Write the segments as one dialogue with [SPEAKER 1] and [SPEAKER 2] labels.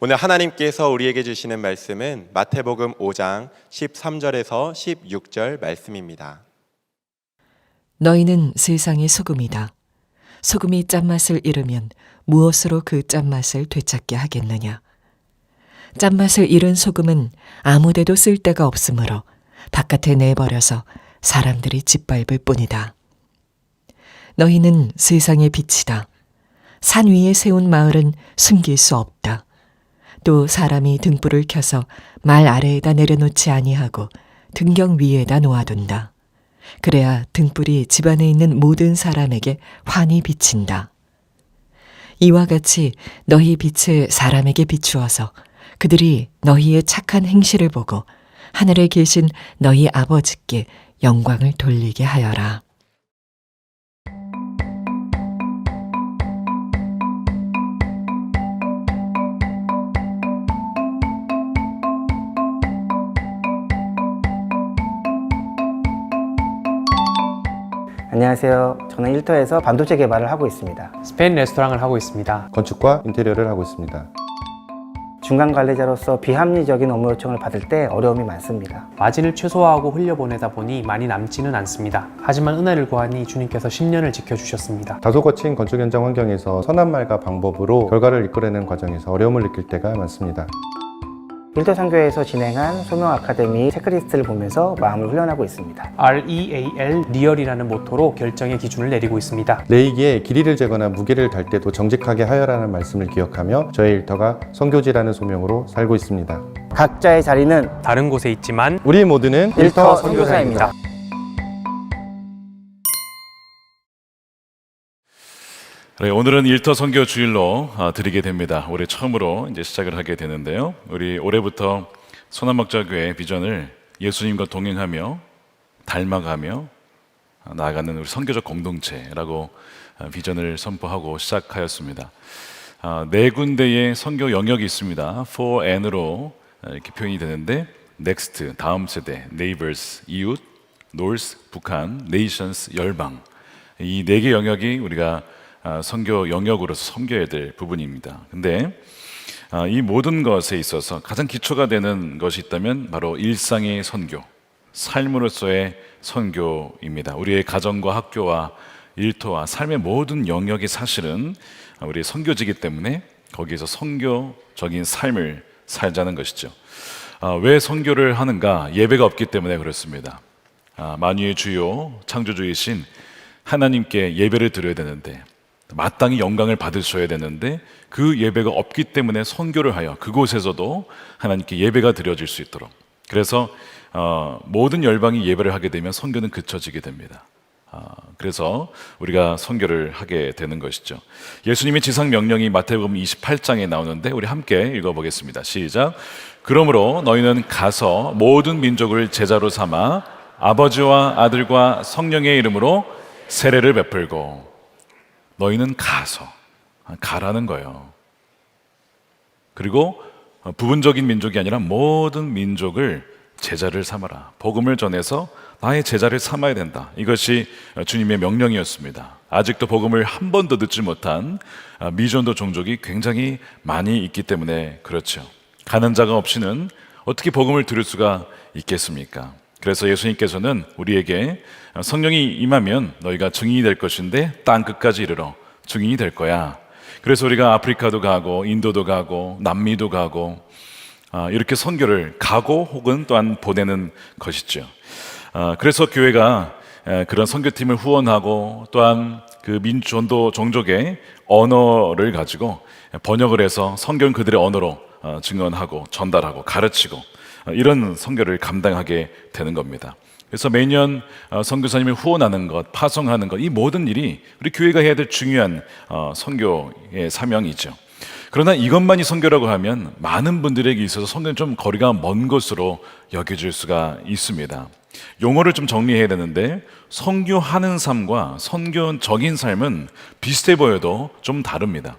[SPEAKER 1] 오늘 하나님께서 우리에게 주시는 말씀은 마태복음 5장 13절에서 16절 말씀입니다.
[SPEAKER 2] 너희는 세상의 소금이다. 소금이 짠맛을 잃으면 무엇으로 그 짠맛을 되찾게 하겠느냐? 짠맛을 잃은 소금은 아무데도 쓸 데가 없으므로 바깥에 내버려서 사람들이 짓밟을 뿐이다. 너희는 세상의 빛이다. 산 위에 세운 마을은 숨길 수 없다. 또 사람이 등불을 켜서 말 아래에다 내려놓지 아니하고 등경 위에다 놓아둔다. 그래야 등불이 집안에 있는 모든 사람에게 환히 비친다. 이와 같이 너희 빛을 사람에게 비추어서 그들이 너희의 착한 행실을 보고 하늘에 계신 너희 아버지께 영광을 돌리게 하여라.
[SPEAKER 3] 안녕하세요. 저는 일터에서 반도체 개발을 하고 있습니다.
[SPEAKER 4] 스페인 레스토랑을 하고 있습니다.
[SPEAKER 5] 건축과 인테리어를 하고 있습니다.
[SPEAKER 3] 중간 관리자로서 비합리적인 업무 요청을 받을 때 어려움이 많습니다.
[SPEAKER 4] 마진을 최소화하고 흘려보내다 보니 많이 남지는 않습니다. 하지만 은혜를 구하니 주님께서 10년을 지켜주셨습니다.
[SPEAKER 5] 다소 거친 건축 현장 환경에서 선한 말과 방법으로 결과를 이끌어내는 과정에서 어려움을 느낄 때가 많습니다.
[SPEAKER 3] 일터 선교회에서 진행한 소명 아카데미 체크리스트를 보면서 마음을 훈련하고 있습니다.
[SPEAKER 4] REAL, 리얼이라는 모토로 결정의 기준을 내리고 있습니다.
[SPEAKER 5] 레이기에 길이를 재거나 무게를 달 때도 정직하게 하여라는 말씀을 기억하며 저의 일터가 선교지라는 소명으로 살고 있습니다.
[SPEAKER 3] 각자의 자리는
[SPEAKER 4] 다른 곳에 있지만
[SPEAKER 5] 우리 모두는
[SPEAKER 3] 일터 선교사입니다.
[SPEAKER 6] 네, 오늘은 일터 선교 주일로 드리게 됩니다. 올해 처음으로 이제 시작을 하게 되는데요. 우리 올해부터 소남목자교회 비전을 예수님과 동행하며 닮아가며 나아가는 우리 선교적 공동체라고 비전을 선포하고 시작하였습니다. 네 군데의 선교 영역이 있습니다. 4N으로 이렇게 표현이 되는데 Next, 다음 세대, Neighbors, 이웃, North, 북한, Nations, 열방, 이 네 개 영역이 우리가 선교 영역으로서 섬겨야 될 부분입니다. 근데 이 모든 것에 있어서 가장 기초가 되는 것이 있다면 바로 일상의 선교, 삶으로서의 선교입니다. 우리의 가정과 학교와 일터와 삶의 모든 영역이 사실은 우리의 선교지이기 때문에 거기에서 선교적인 삶을 살자는 것이죠. 왜 선교를 하는가? 예배가 없기 때문에 그렇습니다. 만유의 주요 창조주이신 하나님께 예배를 드려야 되는데 마땅히 영광을 받으셔야 되는데 그 예배가 없기 때문에 선교를 하여 그곳에서도 하나님께 예배가 드려질 수 있도록, 그래서 모든 열방이 예배를 하게 되면 선교는 그쳐지게 됩니다. 그래서 우리가 선교를 하게 되는 것이죠. 예수님의 지상 명령이 마태복음 28장에 나오는데 우리 함께 읽어보겠습니다. 시작. 그러므로 너희는 가서 모든 민족을 제자로 삼아 아버지와 아들과 성령의 이름으로 세례를 베풀고, 너희는 가라는 거예요. 그리고 부분적인 민족이 아니라 모든 민족을 제자를 삼아라. 복음을 전해서 나의 제자를 삼아야 된다. 이것이 주님의 명령이었습니다. 아직도 복음을 한 번도 듣지 못한 미전도 종족이 굉장히 많이 있기 때문에 그렇죠. 가는 자가 없이는 어떻게 복음을 들을 수가 있겠습니까? 그래서 예수님께서는 우리에게 성령이 임하면 너희가 증인이 될 것인데 땅 끝까지 이르러 증인이 될 거야. 그래서 우리가 아프리카도 가고 인도도 가고 남미도 가고 이렇게 선교를 가고 혹은 또한 보내는 것이죠. 그래서 교회가 그런 선교팀을 후원하고 또한 그 민주전도 종족의 언어를 가지고 번역을 해서 성경 그들의 언어로 증언하고 전달하고 가르치고 이런 선교를 감당하게 되는 겁니다. 그래서 매년 선교사님을 후원하는 것, 파송하는 것, 이 모든 일이 우리 교회가 해야 될 중요한 선교의 사명이죠. 그러나 이것만이 선교라고 하면 많은 분들에게 있어서 선교는 좀 거리가 먼 것으로 여겨질 수가 있습니다. 용어를 좀 정리해야 되는데 선교하는 삶과 선교적인 삶은 비슷해 보여도 좀 다릅니다.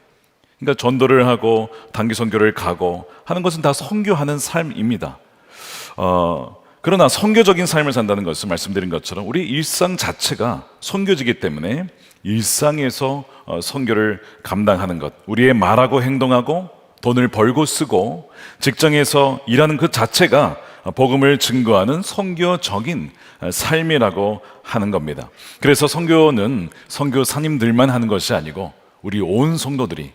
[SPEAKER 6] 그러니까 전도를 하고 단기 선교를 가고 하는 것은 다 선교하는 삶입니다. 그러나 선교적인 삶을 산다는 것은 말씀드린 것처럼 우리 일상 자체가 선교지기 때문에 일상에서 선교를 감당하는 것, 우리의 말하고 행동하고 돈을 벌고 쓰고 직장에서 일하는 그 자체가 복음을 증거하는 선교적인 삶이라고 하는 겁니다. 그래서 선교는 선교사님들만 하는 것이 아니고 우리 온 성도들이,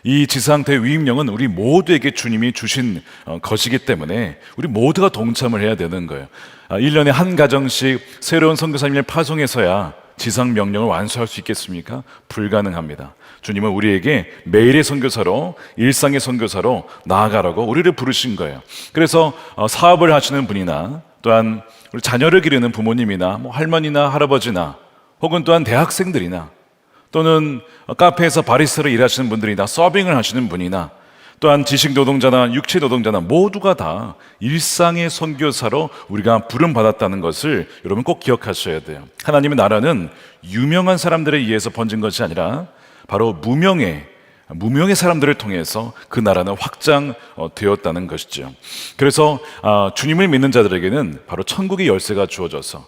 [SPEAKER 6] 이 지상 대위임령은 우리 모두에게 주님이 주신 것이기 때문에 우리 모두가 동참을 해야 되는 거예요. 1년에 한 가정씩 새로운 선교사님을 파송해서야 지상 명령을 완수할 수 있겠습니까? 불가능합니다. 주님은 우리에게 매일의 선교사로, 일상의 선교사로 나아가라고 우리를 부르신 거예요. 그래서 사업을 하시는 분이나 또한 우리 자녀를 기르는 부모님이나 뭐 할머니나 할아버지나 혹은 또한 대학생들이나 또는 카페에서 바리스타로 일하시는 분들이나 서빙을 하시는 분이나 또한 지식 노동자나 육체 노동자나 모두가 다 일상의 선교사로 우리가 부름받았다는 것을 여러분 꼭 기억하셔야 돼요. 하나님의 나라는 유명한 사람들에 의해서 번진 것이 아니라 바로 무명의 사람들을 통해서 그 나라는 확장되었다는 것이죠. 그래서 주님을 믿는 자들에게는 바로 천국의 열쇠가 주어져서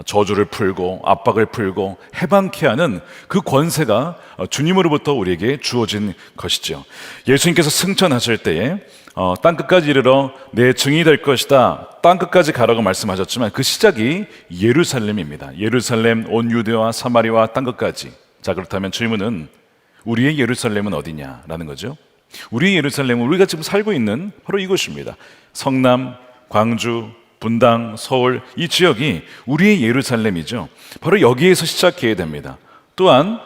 [SPEAKER 6] 저주를 풀고 압박을 풀고 해방케 하는 그 권세가 주님으로부터 우리에게 주어진 것이죠. 예수님께서 승천하실 때에 땅끝까지 이르러 내 증인이 될 것이다, 땅끝까지 가라고 말씀하셨지만 그 시작이 예루살렘입니다. 예루살렘, 온 유대와 사마리아와 땅끝까지. 자, 그렇다면 질문은 우리의 예루살렘은 어디냐라는 거죠. 우리의 예루살렘은 우리가 지금 살고 있는 바로 이곳입니다. 성남, 광주, 분당, 서울, 이 지역이 우리의 예루살렘이죠. 바로 여기에서 시작해야 됩니다. 또한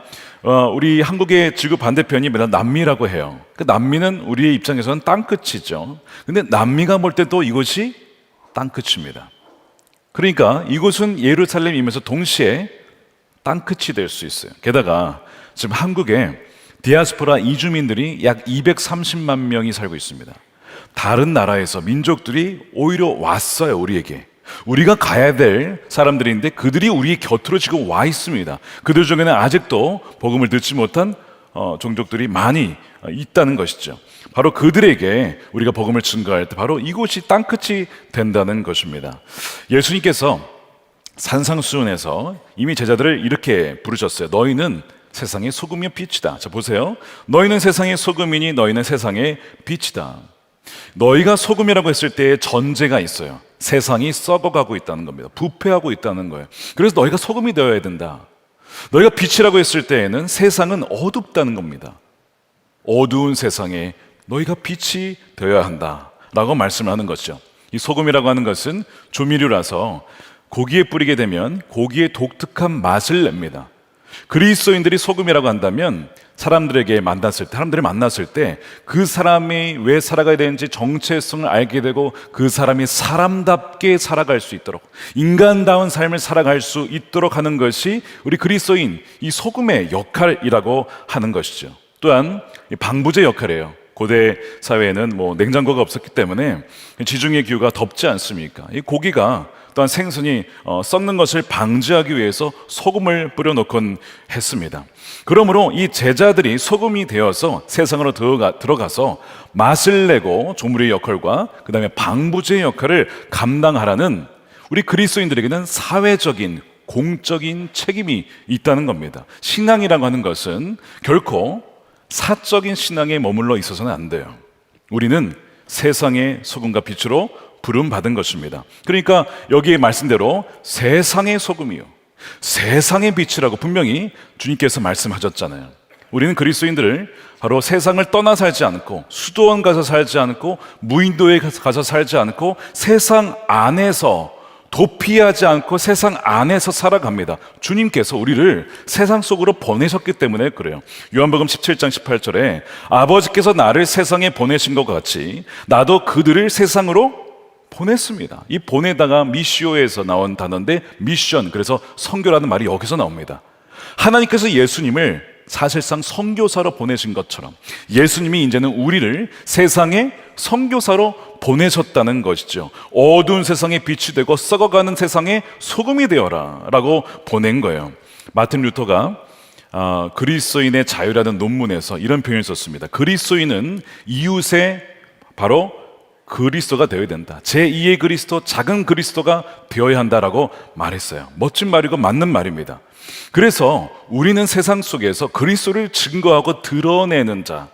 [SPEAKER 6] 우리 한국의 지구 반대편이 남미라고 해요. 그 남미는 우리의 입장에서는 땅끝이죠. 근데 남미가 볼 때 또 이곳이 땅끝입니다. 그러니까 이곳은 예루살렘이면서 동시에 땅끝이 될 수 있어요. 게다가 지금 한국에 디아스포라 이주민들이 약 230만 명이 살고 있습니다. 다른 나라에서 민족들이 오히려 왔어요. 우리에게. 우리가 가야 될 사람들인데 그들이 우리 곁으로 지금 와 있습니다. 그들 중에는 아직도 복음을 듣지 못한 종족들이 많이 있다는 것이죠. 바로 그들에게 우리가 복음을 증거할 때 바로 이곳이 땅끝이 된다는 것입니다. 예수님께서 산상수훈에서 이미 제자들을 이렇게 부르셨어요. 너희는 세상의 소금이요 빛이다. 자, 보세요. 너희는 세상의 소금이니 너희는 세상의 빛이다. 너희가 소금이라고 했을 때의 전제가 있어요. 세상이 썩어가고 있다는 겁니다. 부패하고 있다는 거예요. 그래서 너희가 소금이 되어야 된다. 너희가 빛이라고 했을 때에는 세상은 어둡다는 겁니다. 어두운 세상에 너희가 빛이 되어야 한다 라고 말씀을 하는 것이죠. 이 소금이라고 하는 것은 조미료라서 고기에 뿌리게 되면 고기의 독특한 맛을 냅니다. 그리스도인들이 소금이라고 한다면 사람들이 만났을 때 그 사람이 왜 살아가야 되는지 정체성을 알게 되고 그 사람이 사람답게 살아갈 수 있도록, 인간다운 삶을 살아갈 수 있도록 하는 것이 우리 그리스도인 이 소금의 역할이라고 하는 것이죠. 또한 방부제 역할이에요. 고대 사회에는 냉장고가 없었기 때문에 지중해 기후가 덥지 않습니까? 이 고기가 또한 생선이 썩는 것을 방지하기 위해서 소금을 뿌려놓곤 했습니다. 그러므로 이 제자들이 소금이 되어서 세상으로 들어가서 맛을 내고 조물의 역할과 그 다음에 방부제의 역할을 감당하라는 우리 그리스도인들에게는 사회적인 공적인 책임이 있다는 겁니다. 신앙이라고 하는 것은 결코 사적인 신앙에 머물러 있어서는 안 돼요. 우리는 세상의 소금과 빛으로 부름받은 것입니다. 그러니까 여기에 말씀대로 세상의 소금이요, 세상의 빛이라고 분명히 주님께서 말씀하셨잖아요. 우리는 그리스도인들을 바로 세상을 떠나 살지 않고, 수도원 가서 살지 않고, 무인도에 가서 살지 않고, 세상 안에서 도피하지 않고 세상 안에서 살아갑니다. 주님께서 우리를 세상 속으로 보내셨기 때문에 그래요. 요한복음 17장 18절에 아버지께서 나를 세상에 보내신 것 같이 나도 그들을 세상으로 보냈습니다. 이 보내다가 미시오에서 나온 단어인데 미션, 그래서 선교라는 말이 여기서 나옵니다. 하나님께서 예수님을 사실상 선교사로 보내신 것처럼 예수님이 이제는 우리를 세상에 선교사로 보내셨다는 것이죠. 어두운 세상에 빛이 되고 썩어가는 세상에 소금이 되어라 라고 보낸 거예요. 마틴 루터가 그리스도인의 자유라는 논문에서 이런 표현을 썼습니다. 그리스도인은 이웃의 바로 그리스도가 되어야 된다. 제2의 그리스도, 작은 그리스도가 되어야 한다라고 말했어요. 멋진 말이고 맞는 말입니다. 그래서 우리는 세상 속에서 그리스도를 증거하고 드러내는 자,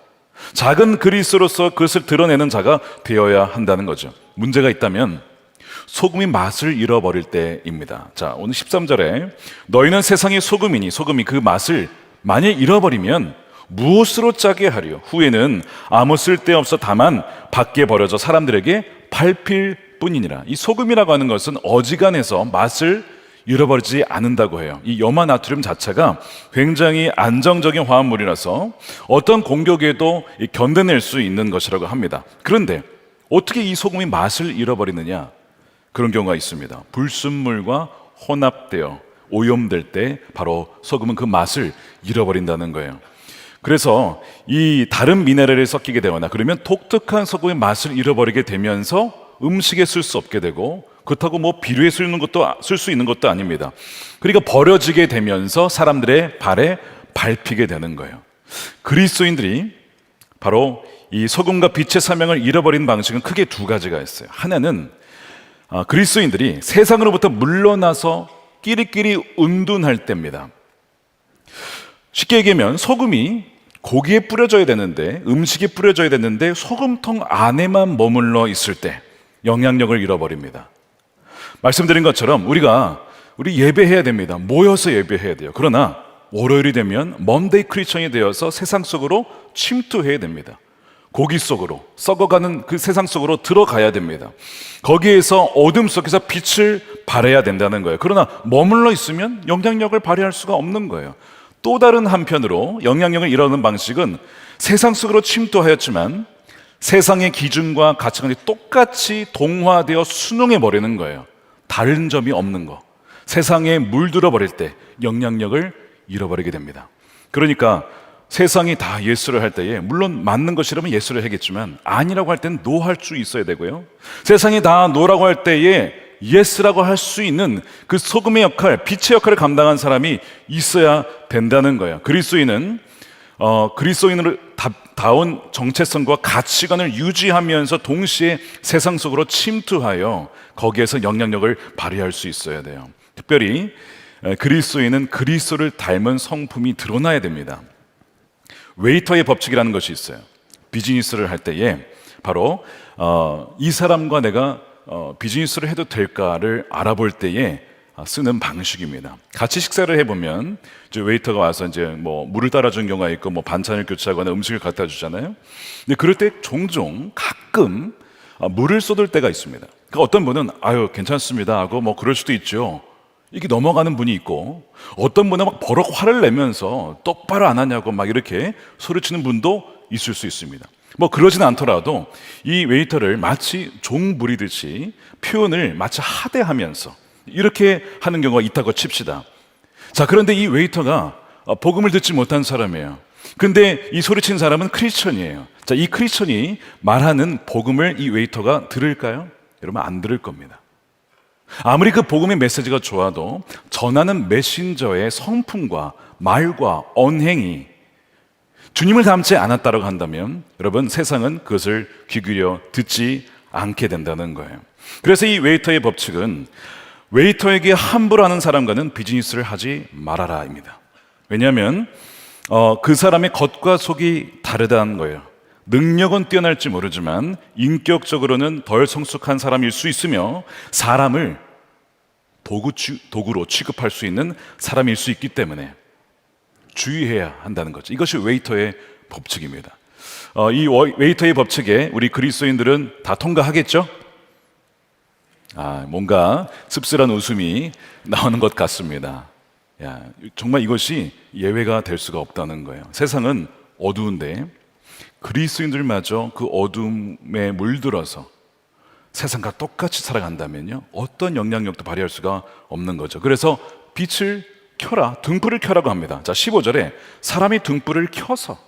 [SPEAKER 6] 작은 그리스도로서 그것을 드러내는 자가 되어야 한다는 거죠. 문제가 있다면 소금이 맛을 잃어버릴 때입니다. 자, 오늘 13절에 너희는 세상의 소금이니 소금이 그 맛을 만일 잃어버리면 무엇으로 짜게 하려? 후에는 아무 쓸데없어 다만 밖에 버려져 사람들에게 밟힐 뿐이니라. 이 소금이라고 하는 것은 어지간해서 맛을 잃어버리지 않는다고 해요. 이 염화나트륨 자체가 굉장히 안정적인 화합물이라서 어떤 공격에도 견뎌낼 수 있는 것이라고 합니다. 그런데 어떻게 이 소금이 맛을 잃어버리느냐? 그런 경우가 있습니다. 불순물과 혼합되어 오염될 때 바로 소금은 그 맛을 잃어버린다는 거예요. 그래서 이 다른 미네랄이 섞이게 되거나 그러면 독특한 소금의 맛을 잃어버리게 되면서 음식에 쓸 수 없게 되고, 그렇다고 뭐 비료에 쓸 수 있는 것도 아닙니다. 그러니까 버려지게 되면서 사람들의 발에 밟히게 되는 거예요. 그리스도인들이 바로 이 소금과 빛의 사명을 잃어버린 방식은 크게 두 가지가 있어요. 하나는 그리스도인들이 세상으로부터 물러나서 끼리끼리 운둔할 때입니다. 쉽게 얘기하면 소금이 고기에 뿌려져야 되는데, 음식에 뿌려져야 되는데 소금통 안에만 머물러 있을 때 영향력을 잃어버립니다. 말씀드린 것처럼 우리 예배해야 됩니다. 모여서 예배해야 돼요. 그러나 월요일이 되면 먼데이 크리스천이 되어서 세상 속으로 침투해야 됩니다. 고기 속으로, 썩어가는 그 세상 속으로 들어가야 됩니다. 거기에서 어둠 속에서 빛을 발해야 된다는 거예요. 그러나 머물러 있으면 영향력을 발휘할 수가 없는 거예요. 또 다른 한편으로 영향력을 잃어가는 방식은 세상 속으로 침투하였지만 세상의 기준과 가치관이 똑같이 동화되어 순응해 버리는 거예요. 다른 점이 없는 거. 세상에 물들어 버릴 때 영향력을 잃어버리게 됩니다. 그러니까 세상이 다 예수를 할 때에, 물론 맞는 것이라면 예수를 하겠지만 아니라고 할 때는 노할 수 있어야 되고요. 세상이 다 노라고 할 때에 예스라고 할 수 있는 그 소금의 역할, 빛의 역할을 감당한 사람이 있어야 된다는 거예요. 그리스도인은 그리스도인으로 다운 정체성과 가치관을 유지하면서 동시에 세상 속으로 침투하여 거기에서 영향력을 발휘할 수 있어야 돼요. 특별히 그리스도인은 그리스도를 닮은 성품이 드러나야 됩니다. 웨이터의 법칙이라는 것이 있어요. 비즈니스를 할 때에 바로 이 사람과 내가 비즈니스를 해도 될까를 알아볼 때에 쓰는 방식입니다. 같이 식사를 해보면 이제 웨이터가 와서 이제 뭐 물을 따라주는 경우가 있고 뭐 반찬을 교체하거나 음식을 갖다 주잖아요. 근데 그럴 때 종종 가끔 물을 쏟을 때가 있습니다. 그러니까 어떤 분은 아유 괜찮습니다 하고 뭐 그럴 수도 있죠. 이게 넘어가는 분이 있고, 어떤 분은 막 버럭 화를 내면서 똑바로 안 하냐고 막 이렇게 소리치는 분도 있을 수 있습니다. 뭐 그러진 않더라도 이 웨이터를 마치 종 부리듯이 표현을 마치 하대하면서 이렇게 하는 경우가 있다고 칩시다. 자, 그런데 이 웨이터가 복음을 듣지 못한 사람이에요. 근데 이 소리치는 사람은 크리스천이에요. 자, 이 크리스천이 말하는 복음을 이 웨이터가 들을까요? 여러분 안 들을 겁니다. 아무리 그 복음의 메시지가 좋아도 전하는 메신저의 성품과 말과 언행이 주님을 닮지 않았다고 한다면 여러분 세상은 그것을 귀 기울여 듣지 않게 된다는 거예요. 그래서 이 웨이터의 법칙은 웨이터에게 함부로 하는 사람과는 비즈니스를 하지 말아라입니다. 왜냐하면 그 사람의 겉과 속이 다르다는 거예요. 능력은 뛰어날지 모르지만 인격적으로는 덜 성숙한 사람일 수 있으며 사람을 도구로 취급할 수 있는 사람일 수 있기 때문에 주의해야 한다는 거죠. 이것이 웨이터의 법칙입니다. 이 웨이터의 법칙에 우리 그리스도인들은 다 통과하겠죠? 뭔가 씁쓸한 웃음이 나오는 것 같습니다. 정말 이것이 예외가 될 수가 없다는 거예요. 세상은 어두운데 그리스도인들마저 그 어둠에 물들어서 세상과 똑같이 살아간다면요, 어떤 영향력도 발휘할 수가 없는 거죠. 그래서 빛을 켜라, 등불을 켜라고 합니다. 자, 15절에 사람이 등불을 켜서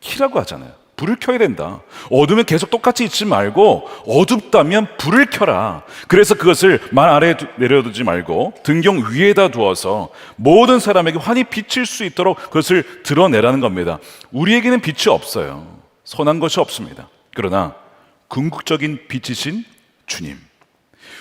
[SPEAKER 6] 키라고 하잖아요. 불을 켜야 된다. 어둠에 계속 똑같이 있지 말고 어둡다면 불을 켜라. 그래서 그것을 말 아래에 내려두지 말고 등경 위에다 두어서 모든 사람에게 환히 비칠 수 있도록 그것을 드러내라는 겁니다. 우리에게는 빛이 없어요. 선한 것이 없습니다. 그러나 궁극적인 빛이신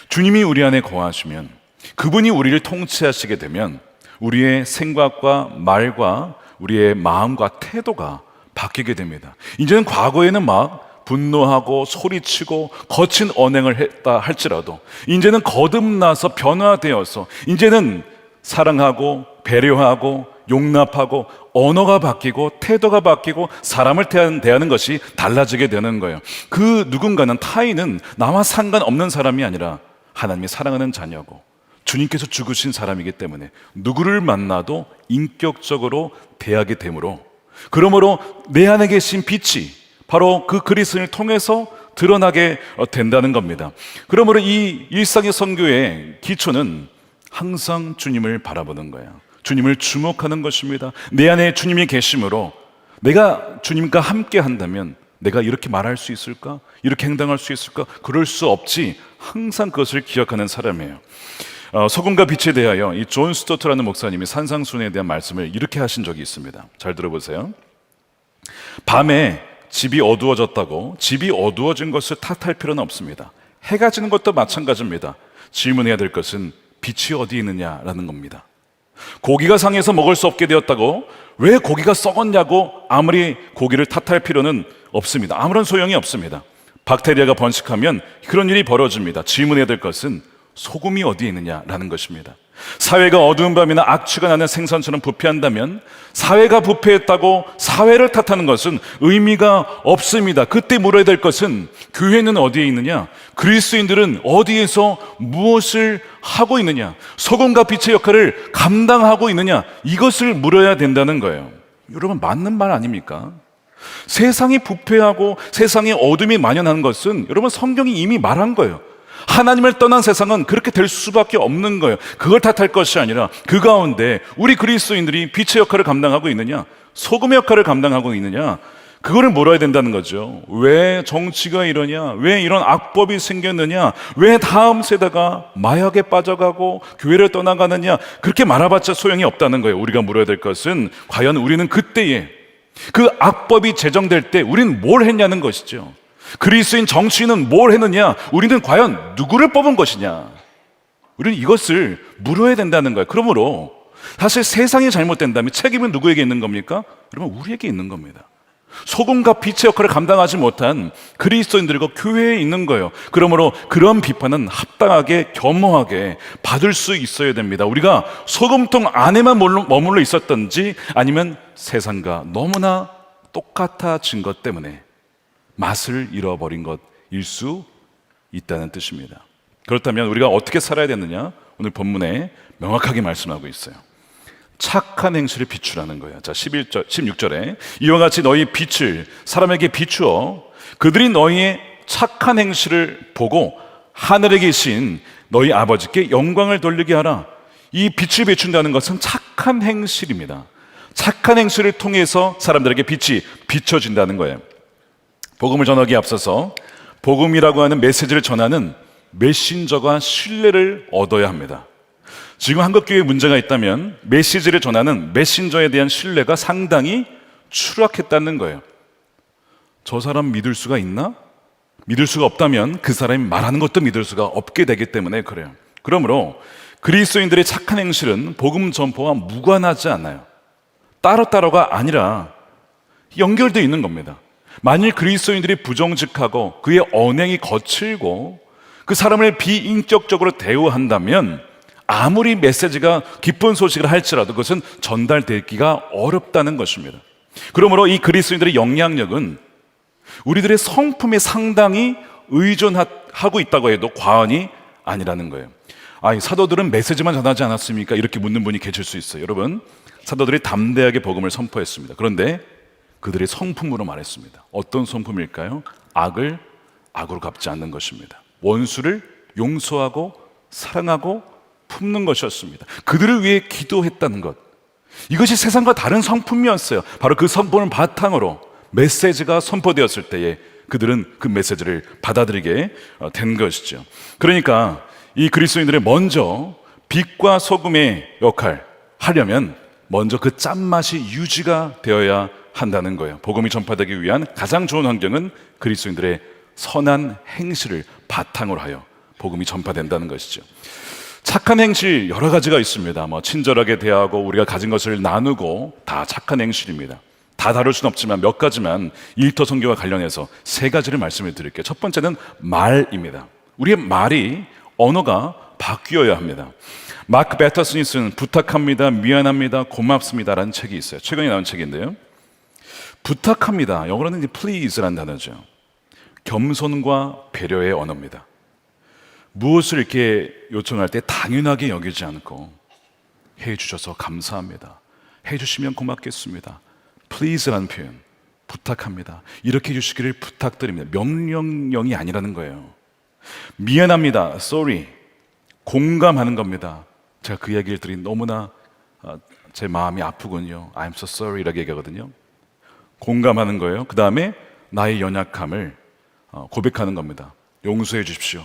[SPEAKER 6] 주님이 우리 안에 거하시면, 그분이 우리를 통치하시게 되면 우리의 생각과 말과 우리의 마음과 태도가 바뀌게 됩니다. 이제는 과거에는 막 분노하고 소리치고 거친 언행을 했다 할지라도 이제는 거듭나서 변화되어서 이제는 사랑하고 배려하고 용납하고 언어가 바뀌고 태도가 바뀌고 사람을 대하는 것이 달라지게 되는 거예요. 그 누군가는 타인은 나와 상관없는 사람이 아니라 하나님이 사랑하는 자녀고 주님께서 죽으신 사람이기 때문에 누구를 만나도 인격적으로 대하게 되므로 그러므로 내 안에 계신 빛이 바로 그 그리스도인을 통해서 드러나게 된다는 겁니다. 그러므로 이 일상의 선교의 기초는 항상 주님을 바라보는 거예요. 주님을 주목하는 것입니다. 내 안에 주님이 계심으로 내가 주님과 함께 한다면 내가 이렇게 말할 수 있을까? 이렇게 행동할 수 있을까? 그럴 수 없지. 항상 그것을 기억하는 사람이에요. 소금과 빛에 대하여 이 존 스토트라는 목사님이 산상순에 대한 말씀을 이렇게 하신 적이 있습니다. 잘 들어보세요. 밤에 집이 어두워졌다고 집이 어두워진 것을 탓할 필요는 없습니다. 해가 지는 것도 마찬가지입니다. 질문해야 될 것은 빛이 어디 있느냐라는 겁니다. 고기가 상해서 먹을 수 없게 되었다고 왜 고기가 썩었냐고 아무리 고기를 탓할 필요는 없습니다. 아무런 소용이 없습니다. 박테리아가 번식하면 그런 일이 벌어집니다. 질문해야 될 것은 소금이 어디에 있느냐라는 것입니다. 사회가 어두운 밤이나 악취가 나는 생선처럼 부패한다면 사회가 부패했다고 사회를 탓하는 것은 의미가 없습니다. 그때 물어야 될 것은 교회는 어디에 있느냐? 그리스도인들은 어디에서 무엇을 하고 있느냐? 소금과 빛의 역할을 감당하고 있느냐? 이것을 물어야 된다는 거예요. 여러분, 맞는 말 아닙니까? 세상이 부패하고 세상에 어둠이 만연한 것은 여러분 성경이 이미 말한 거예요. 하나님을 떠난 세상은 그렇게 될 수밖에 없는 거예요. 그걸 탓할 것이 아니라 그 가운데 우리 그리스도인들이 빛의 역할을 감당하고 있느냐, 소금의 역할을 감당하고 있느냐, 그거를 물어야 된다는 거죠. 왜 정치가 이러냐, 왜 이런 악법이 생겼느냐, 왜 다음 세대가 마약에 빠져가고 교회를 떠나가느냐, 그렇게 말해봤자 소용이 없다는 거예요. 우리가 물어야 될 것은 과연 우리는 그때에 그 악법이 제정될 때 우리는 뭘 했냐는 것이죠. 그리스도인 정치인은 뭘 했느냐? 우리는 과연 누구를 뽑은 것이냐? 우리는 이것을 물어야 된다는 거예요. 그러므로 사실 세상이 잘못된다면 책임은 누구에게 있는 겁니까? 여러분, 우리에게 있는 겁니다. 소금과 빛의 역할을 감당하지 못한 그리스도인들과 교회에 있는 거예요. 그러므로 그런 비판은 합당하게 겸허하게 받을 수 있어야 됩니다. 우리가 소금통 안에만 머물러 있었던지 아니면 세상과 너무나 똑같아진 것 때문에 맛을 잃어버린 것일 수 있다는 뜻입니다. 그렇다면 우리가 어떻게 살아야 되느냐? 오늘 본문에 명확하게 말씀하고 있어요. 착한 행실을 비추라는 거예요. 자, 16절에 이와 같이 너희 빛을 사람에게 비추어 그들이 너희의 착한 행실을 보고 하늘에 계신 너희 아버지께 영광을 돌리게 하라. 이 빛을 비춘다는 것은 착한 행실입니다. 착한 행실을 통해서 사람들에게 빛이 비춰진다는 거예요. 복음을 전하기에 앞서서 복음이라고 하는 메시지를 전하는 메신저가 신뢰를 얻어야 합니다. 지금 한국교회에 문제가 있다면 메시지를 전하는 메신저에 대한 신뢰가 상당히 추락했다는 거예요. 저 사람 믿을 수가 있나? 믿을 수가 없다면 그 사람이 말하는 것도 믿을 수가 없게 되기 때문에 그래요. 그러므로 그리스도인들의 착한 행실은 복음 전포와 무관하지 않아요. 따로따로가 아니라 연결되어 있는 겁니다. 만일 그리스도인들이 부정직하고 그의 언행이 거칠고 그 사람을 비인격적으로 대우한다면 아무리 메시지가 기쁜 소식을 할지라도 그것은 전달되기가 어렵다는 것입니다. 그러므로 이 그리스도인들의 영향력은 우리들의 성품에 상당히 의존하고 있다고 해도 과언이 아니라는 거예요. 이 사도들은 메시지만 전하지 않았습니까? 이렇게 묻는 분이 계실 수 있어요. 여러분, 사도들이 담대하게 복음을 선포했습니다. 그런데 그들의 성품으로 말했습니다. 어떤 성품일까요? 악을 악으로 갚지 않는 것입니다. 원수를 용서하고 사랑하고 품는 것이었습니다. 그들을 위해 기도했다는 것, 이것이 세상과 다른 성품이었어요. 바로 그 성품을 바탕으로 메시지가 선포되었을 때에 그들은 그 메시지를 받아들이게 된 것이죠. 그러니까 이 그리스도인들이 먼저 빛과 소금의 역할 하려면 먼저 그 짠맛이 유지가 되어야 한다는 거예요. 복음이 전파되기 위한 가장 좋은 환경은 그리스도인들의 선한 행실을 바탕으로 하여 복음이 전파된다는 것이죠. 착한 행실 여러 가지가 있습니다. 친절하게 대하고 우리가 가진 것을 나누고 다 착한 행실입니다. 다 다룰 수는 없지만 몇 가지만 일터 선교와 관련해서 세 가지를 말씀을 드릴게요. 첫 번째는 말입니다. 우리의 말이, 언어가 바뀌어야 합니다. 마크 배터슨이 쓴 부탁합니다, 미안합니다, 고맙습니다라는 책이 있어요. 최근에 나온 책인데요. 부탁합니다, 영어로는 please라는 단어죠. 겸손과 배려의 언어입니다. 무엇을 이렇게 요청할 때 당연하게 여기지 않고 해주셔서 감사합니다, 해주시면 고맙겠습니다, please라는 표현, 부탁합니다, 이렇게 해주시기를 부탁드립니다. 명령형이 아니라는 거예요. 미안합니다, sorry, 공감하는 겁니다. 제가 그 이야기를 드린 너무나 제 마음이 아프군요, I'm so sorry 라고 얘기하거든요. 공감하는 거예요. 그 다음에 나의 연약함을 고백하는 겁니다. 용서해 주십시오,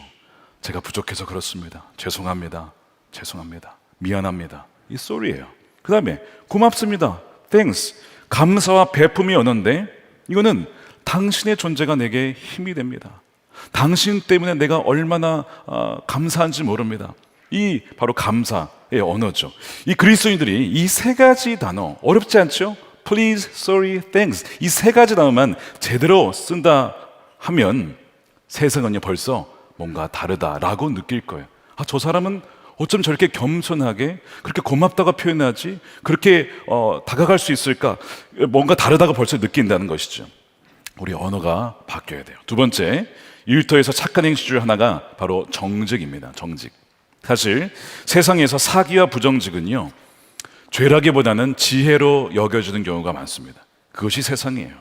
[SPEAKER 6] 제가 부족해서 그렇습니다, 죄송합니다, 죄송합니다, 미안합니다, 이 sorry예요. 그 다음에 고맙습니다, thanks, 감사와 베품이 언어인데 이거는 당신의 존재가 내게 힘이 됩니다. 당신 때문에 내가 얼마나 감사한지 모릅니다. 이 바로 감사의 언어죠. 이 그리스도인들이 이 세 가지 단어, 어렵지 않죠? Please, sorry, thanks, 이 세 가지 단어만 제대로 쓴다 하면 세상은요 벌써 뭔가 다르다라고 느낄 거예요. 저 사람은 어쩜 저렇게 겸손하게 그렇게 고맙다고 표현하지, 그렇게 다가갈 수 있을까, 뭔가 다르다고 벌써 느낀다는 것이죠. 우리 언어가 바뀌어야 돼요. 두 번째, 일터에서 착한 행실 중 하나가 바로 정직입니다. 정직. 사실 세상에서 사기와 부정직은요 죄라기보다는 지혜로 여겨지는 경우가 많습니다. 그것이 세상이에요.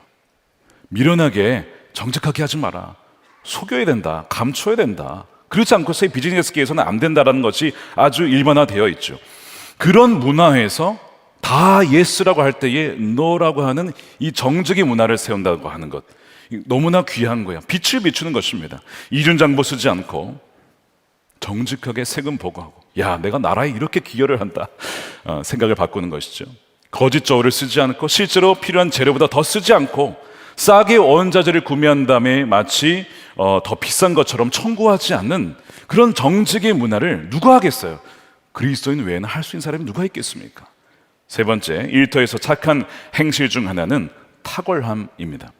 [SPEAKER 6] 미련하게 정직하게 하지 마라, 속여야 된다, 감춰야 된다, 그렇지 않고서의 비즈니스계에서는 안 된다라는 것이 아주 일반화되어 있죠. 그런 문화에서 다 예스라고 할 때에 노라고 하는 이 정직의 문화를 세운다고 하는 것, 너무나 귀한 거예요. 빛을 비추는 것입니다. 이중장보 쓰지 않고 정직하게 세금 보고하고, 야, 내가 나라에 이렇게 기여를 한다, 생각을 바꾸는 것이죠. 거짓 저울을 쓰지 않고 실제로 필요한 재료보다 더 쓰지 않고 싸게 원자재를 구매한 다음에 마치 더 비싼 것처럼 청구하지 않는 그런 정직의 문화를 누가 하겠어요? 그리스도인 외에는 할 수 있는 사람이 누가 있겠습니까? 세 번째, 일터에서 착한 행실 중 하나는 탁월함입니다.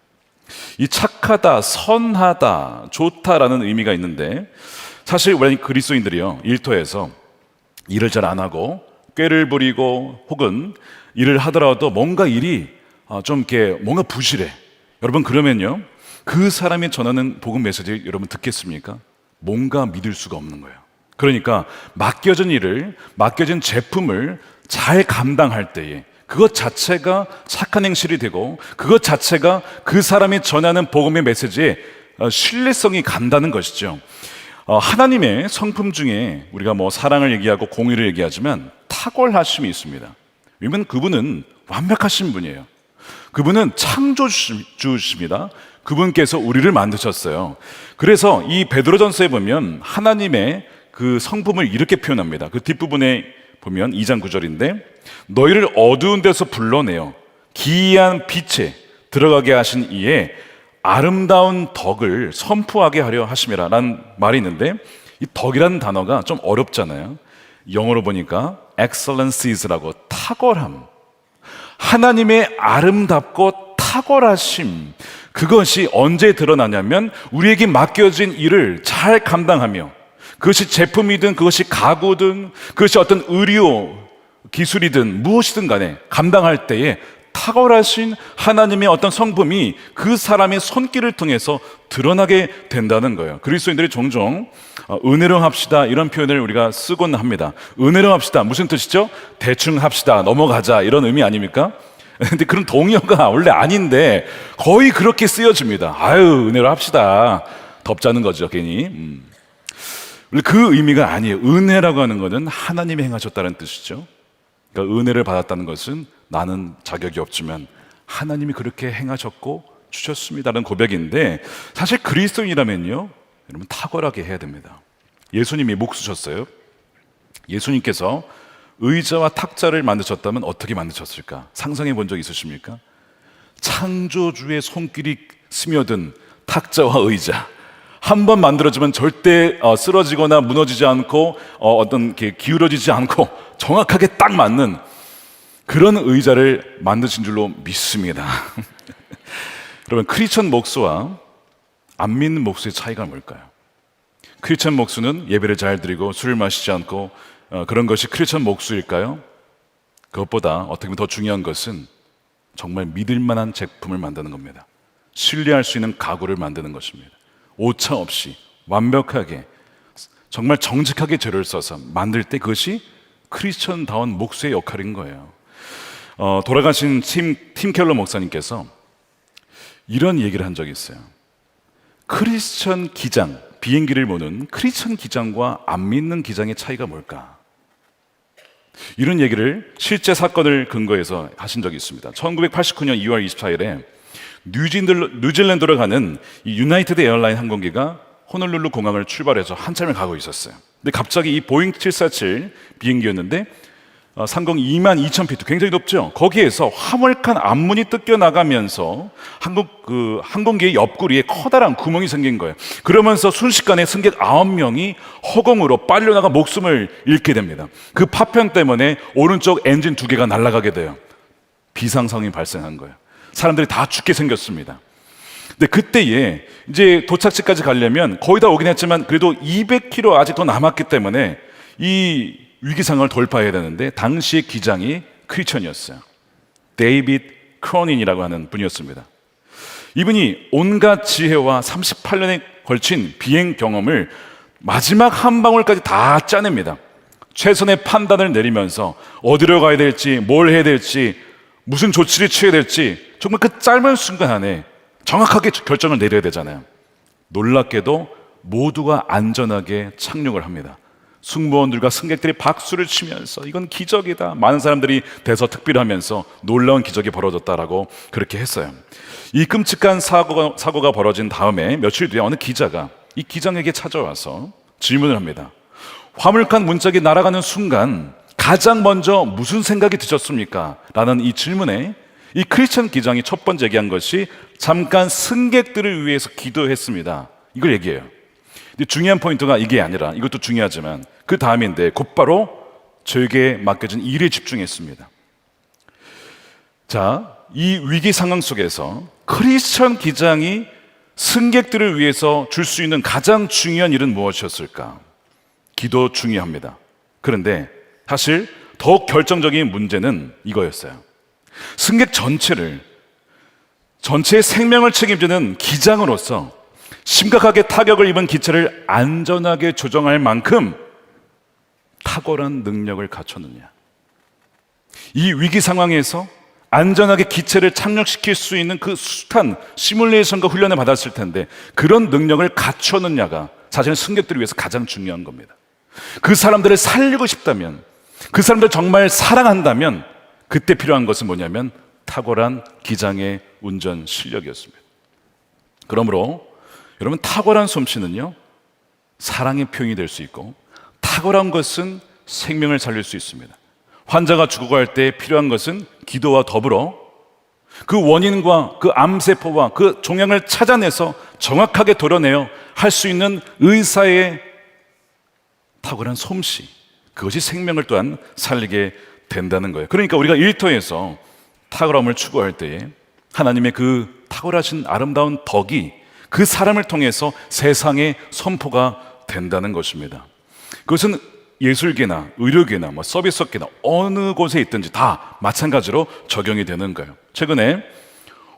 [SPEAKER 6] 이 착하다, 선하다, 좋다라는 의미가 있는데 사실 우리 그리스도인들이요 일터에서 일을 잘 안 하고 꾀를 부리고 혹은 일을 하더라도 뭔가 일이 좀 이렇게 뭔가 부실해. 여러분 그러면요 그 사람이 전하는 복음 메시지 여러분 듣겠습니까? 뭔가 믿을 수가 없는 거예요. 그러니까 맡겨진 일을, 맡겨진 제품을 잘 감당할 때에 그것 자체가 착한 행실이 되고 그것 자체가 그 사람이 전하는 복음의 메시지에 신뢰성이 간다는 것이죠. 하나님의 성품 중에 우리가 뭐 사랑을 얘기하고 공의를 얘기하지만 탁월하심이 있습니다. 왜냐하면 그분은 완벽하신 분이에요. 그분은 창조주십니다. 그분께서 우리를 만드셨어요. 그래서 이 베드로전서에 보면 하나님의 그 성품을 이렇게 표현합니다. 그 뒷부분에 보면 2장 9절인데 너희를 어두운 데서 불러내어 기이한 빛에 들어가게 하신 이에 아름다운 덕을 선포하게 하려 하심이라 라는 말이 있는데 이 덕이라는 단어가 좀 어렵잖아요. 영어로 보니까 excellencies라고, 탁월함, 하나님의 아름답고 탁월하심, 그것이 언제 드러나냐면 우리에게 맡겨진 일을 잘 감당하며 그것이 제품이든 그것이 가구든 그것이 어떤 의료 기술이든 무엇이든 간에 감당할 때에 탁월하신 하나님의 어떤 성품이 그 사람의 손길을 통해서 드러나게 된다는 거예요. 그리스도인들이 종종 은혜로 합시다 이런 표현을 우리가 쓰곤 합니다. 은혜로 합시다 무슨 뜻이죠? 대충 합시다, 넘어가자 이런 의미 아닙니까? 근데 그런 동의어가 원래 아닌데 거의 그렇게 쓰여집니다. 아유 은혜로 합시다, 덥자는 거죠 괜히. 그 의미가 아니에요. 은혜라고 하는 것은 하나님이 행하셨다는 뜻이죠. 그러니까 은혜를 받았다는 것은 나는 자격이 없지만 하나님이 그렇게 행하셨고 주셨습니다라는 고백인데 사실 그리스도인이라면요 여러분 탁월하게 해야 됩니다. 예수님이 목 쓰셨어요. 예수님께서 의자와 탁자를 만드셨다면 어떻게 만드셨을까? 상상해 본 적 있으십니까? 창조주의 손길이 스며든 탁자와 의자 한 번 만들어지면 절대 쓰러지거나 무너지지 않고 어떤 게 기울어지지 않고 정확하게 딱 맞는 그런 의자를 만드신 줄로 믿습니다. 그러면 크리스천 목수와 안 믿는 목수의 차이가 뭘까요? 크리스천 목수는 예배를 잘 드리고 술을 마시지 않고 그런 것이 크리스천 목수일까요? 그것보다 어떻게 보면 더 중요한 것은 정말 믿을 만한 제품을 만드는 겁니다. 신뢰할 수 있는 가구를 만드는 것입니다. 오차 없이 완벽하게 정말 정직하게 재료를 써서 만들 때 그것이 크리스천다운 목수의 역할인 거예요. 돌아가신 팀 켈러 목사님께서 이런 얘기를 한 적이 있어요. 크리스천 기장, 비행기를 모는 크리스천 기장과 안 믿는 기장의 차이가 뭘까? 이런 얘기를 실제 사건을 근거해서 하신 적이 있습니다. 1989년 2월 24일에 뉴질랜드로 가는 이 유나이티드 에어라인 항공기가 호놀룰루 공항을 출발해서 한참을 가고 있었어요. 근데 갑자기 이 보잉 747 비행기였는데 상공 22,000피트, 굉장히 높죠. 거기에서 화물칸 앞문이 뜯겨 나가면서 항공기의 옆구리에 커다란 구멍이 생긴 거예요. 그러면서 순식간에 승객 9명이 허공으로 빨려나가 목숨을 잃게 됩니다. 그 파편 때문에 오른쪽 엔진 2개가 날아가게 돼요. 비상상황이 발생한 거예요. 사람들이 다 죽게 생겼습니다. 근데 그때에 이제 도착지까지 가려면 거의 다 오긴 했지만 그래도 200km 아직 더 남았기 때문에 이 위기 상황을 돌파해야 되는데 당시의 기장이 크리스천이었어요. 데이비드 크로닌이라고 하는 분이었습니다. 이분이 온갖 지혜와 38년에 걸친 비행 경험을 마지막 한 방울까지 다 짜냅니다. 최선의 판단을 내리면서 어디로 가야 될지, 뭘 해야 될지, 무슨 조치를 취해야 될지 정말 그 짧은 순간 안에 정확하게 결정을 내려야 되잖아요. 놀랍게도 모두가 안전하게 착륙을 합니다. 승무원들과 승객들이 박수를 치면서 이건 기적이다. 많은 사람들이 대서특필하면서 놀라운 기적이 벌어졌다라고 그렇게 했어요. 이 끔찍한 사고가 벌어진 다음에 며칠 뒤에 어느 기자가 이 기장에게 찾아와서 질문을 합니다. 화물칸 문짝이 날아가는 순간 가장 먼저 무슨 생각이 드셨습니까? 라는 이 질문에 이 크리스천 기장이 첫 번째 얘기한 것이 잠깐 승객들을 위해서 기도했습니다. 이걸 얘기해요. 근데 중요한 포인트가 이게 아니라, 이것도 중요하지만 그 다음인데 곧바로 저에게 맡겨진 일에 집중했습니다. 자, 이 위기 상황 속에서 크리스천 기장이 승객들을 위해서 줄 수 있는 가장 중요한 일은 무엇이었을까? 기도 중요합니다. 그런데 사실 더 결정적인 문제는 이거였어요. 승객 전체의 생명을 책임지는 기장으로서 심각하게 타격을 입은 기체를 안전하게 조정할 만큼 탁월한 능력을 갖췄느냐. 이 위기 상황에서 안전하게 기체를 착륙시킬 수 있는 그 숱한 시뮬레이션과 훈련을 받았을 텐데 그런 능력을 갖췄느냐가 사실은 승객들을 위해서 가장 중요한 겁니다. 그 사람들을 살리고 싶다면, 그 사람들을 정말 사랑한다면 그때 필요한 것은 뭐냐면 탁월한 기장의 운전 실력이었습니다. 그러므로 여러분, 탁월한 솜씨는요 사랑의 표현이 될 수 있고 탁월한 것은 생명을 살릴 수 있습니다. 환자가 죽어갈 때 필요한 것은 기도와 더불어 그 원인과 그 암세포와 그 종양을 찾아내서 정확하게 도려내어 할 수 있는 의사의 탁월한 솜씨, 그것이 생명을 또한 살리게 된다는 거예요. 그러니까 우리가 일터에서 탁월함을 추구할 때에 하나님의 그 탁월하신 아름다운 덕이 그 사람을 통해서 세상에 선포가 된다는 것입니다. 그것은 예술계나 의료계나 서비스업계나 어느 곳에 있든지 다 마찬가지로 적용이 되는 거예요. 최근에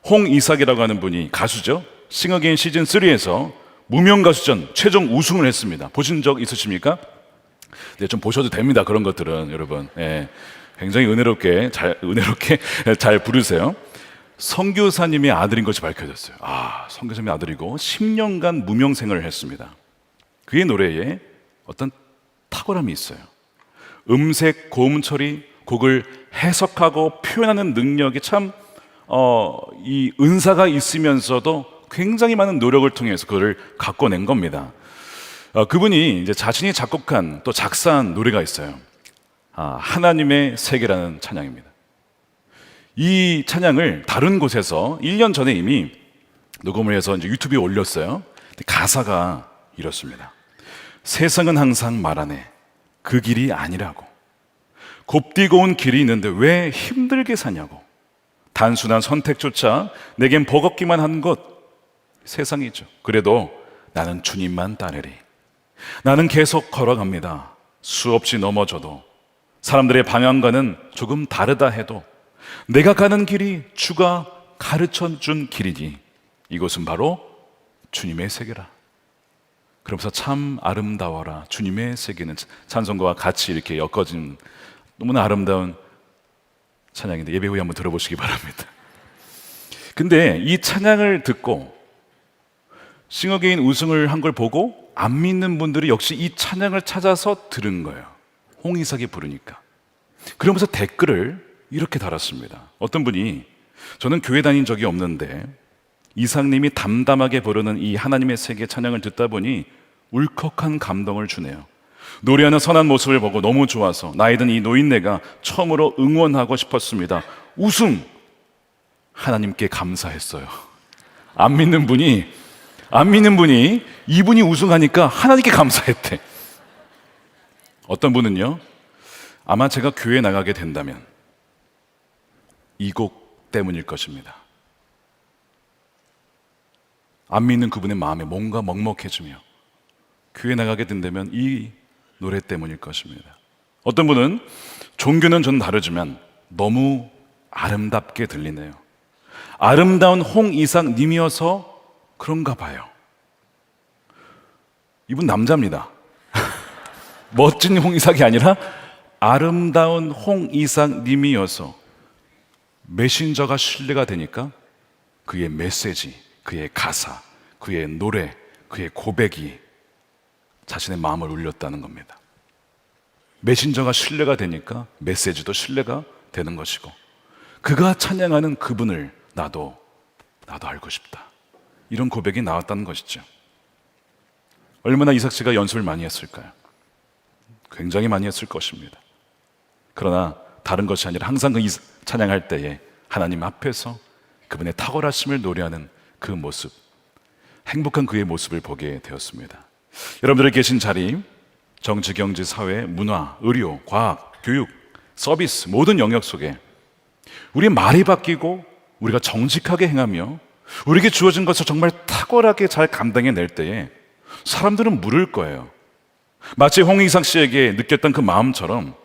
[SPEAKER 6] 홍이삭이라고 하는 분이 가수죠. 싱어게인 시즌3에서 무명가수전 최종 우승을 했습니다. 보신 적 있으십니까? 네, 좀 보셔도 됩니다. 그런 것들은 여러분. 예, 굉장히 은혜롭게 잘 부르세요. 선교사님의 아들인 것이 밝혀졌어요. 선교사님의 아들이고 10년간 무명생활을 했습니다. 그의 노래에 어떤 탁월함이 있어요. 음색, 고음 처리, 곡을 해석하고 표현하는 능력이 참 이 은사가 있으면서도 굉장히 많은 노력을 통해서 그걸 갖고낸 겁니다. 그분이 이제 자신이 작곡한 또 작사한 노래가 있어요. 하나님의 세계라는 찬양입니다. 이 찬양을 다른 곳에서 1년 전에 이미 녹음을 해서 이제 유튜브에 올렸어요. 근데 가사가 이렇습니다. 세상은 항상 말하네. 그 길이 아니라고. 곱디고 온 길이 있는데 왜 힘들게 사냐고. 단순한 선택조차 내겐 버겁기만 한 것 세상이죠. 그래도 나는 주님만 따르리. 나는 계속 걸어갑니다. 수없이 넘어져도, 사람들의 방향과는 조금 다르다 해도 내가 가는 길이 주가 가르쳐 준 길이니 이곳은 바로 주님의 세계라. 그러면서 참 아름다워라. 주님의 세계는 찬송가와 같이 이렇게 엮어진 너무나 아름다운 찬양인데 예배 후에 한번 들어보시기 바랍니다. 근데 이 찬양을 듣고 싱어게인 우승을 한 걸 보고 안 믿는 분들이 역시 이 찬양을 찾아서 들은 거예요. 홍이삭이 부르니까. 그러면서 댓글을 이렇게 달았습니다. 어떤 분이, 저는 교회 다닌 적이 없는데 이삭님이 담담하게 부르는 이 하나님의 세계 찬양을 듣다 보니 울컥한 감동을 주네요. 노래하는 선한 모습을 보고 너무 좋아서 나이 든 이 노인네가 처음으로 응원하고 싶었습니다. 우승! 하나님께 감사했어요. 안 믿는 분이 이분이 우승하니까 하나님께 감사했대. 어떤 분은요, 아마 제가 교회 나가게 된다면 이 곡 때문일 것입니다. 안 믿는 그분의 마음에 뭔가 먹먹해지며 교회 나가게 된다면 이 노래 때문일 것입니다. 어떤 분은 종교는 전 다르지만 너무 아름답게 들리네요. 아름다운 홍이삭 님이어서 그런가 봐요. 이분 남자입니다. 멋진 홍이삭이 아니라 아름다운 홍이삭 님이어서 메신저가 신뢰가 되니까 그의 메시지, 그의 가사, 그의 노래, 그의 고백이 자신의 마음을 울렸다는 겁니다. 메신저가 신뢰가 되니까 메시지도 신뢰가 되는 것이고, 그가 찬양하는 그분을 나도 알고 싶다. 이런 고백이 나왔다는 것이죠. 얼마나 이삭 씨가 연습을 많이 했을까요? 굉장히 많이 했을 것입니다. 그러나 다른 것이 아니라 항상 그 찬양할 때에 하나님 앞에서 그분의 탁월하심을 노래하는 그 모습, 행복한 그의 모습을 보게 되었습니다. 여러분들이 계신 자리, 정치, 경제, 사회, 문화, 의료, 과학, 교육, 서비스 모든 영역 속에 우리의 말이 바뀌고 우리가 정직하게 행하며 우리에게 주어진 것을 정말 탁월하게 잘 감당해낼 때에 사람들은 물을 거예요. 마치 홍이삭 씨에게 느꼈던 그 마음처럼,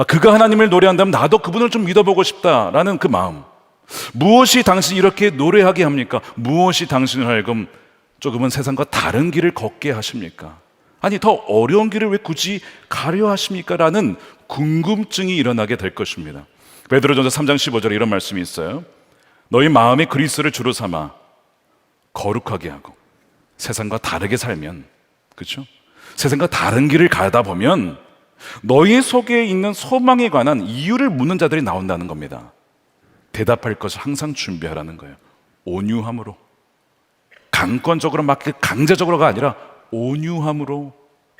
[SPEAKER 6] 그가 하나님을 노래한다면 나도 그분을 좀 믿어보고 싶다라는 그 마음. 무엇이 당신이 이렇게 노래하게 합니까? 무엇이 당신을 하여금 조금은 세상과 다른 길을 걷게 하십니까? 아니, 더 어려운 길을 왜 굳이 가려 하십니까? 라는 궁금증이 일어나게 될 것입니다. 베드로전서 3장 15절에 이런 말씀이 있어요. 너희 마음에 그리스도를 주로 삼아 거룩하게 하고 세상과 다르게 살면, 그렇죠? 세상과 다른 길을 가다 보면 너희 속에 있는 소망에 관한 이유를 묻는 자들이 나온다는 겁니다. 대답할 것을 항상 준비하라는 거예요. 온유함으로, 강권적으로 막 강제적으로가 아니라 온유함으로,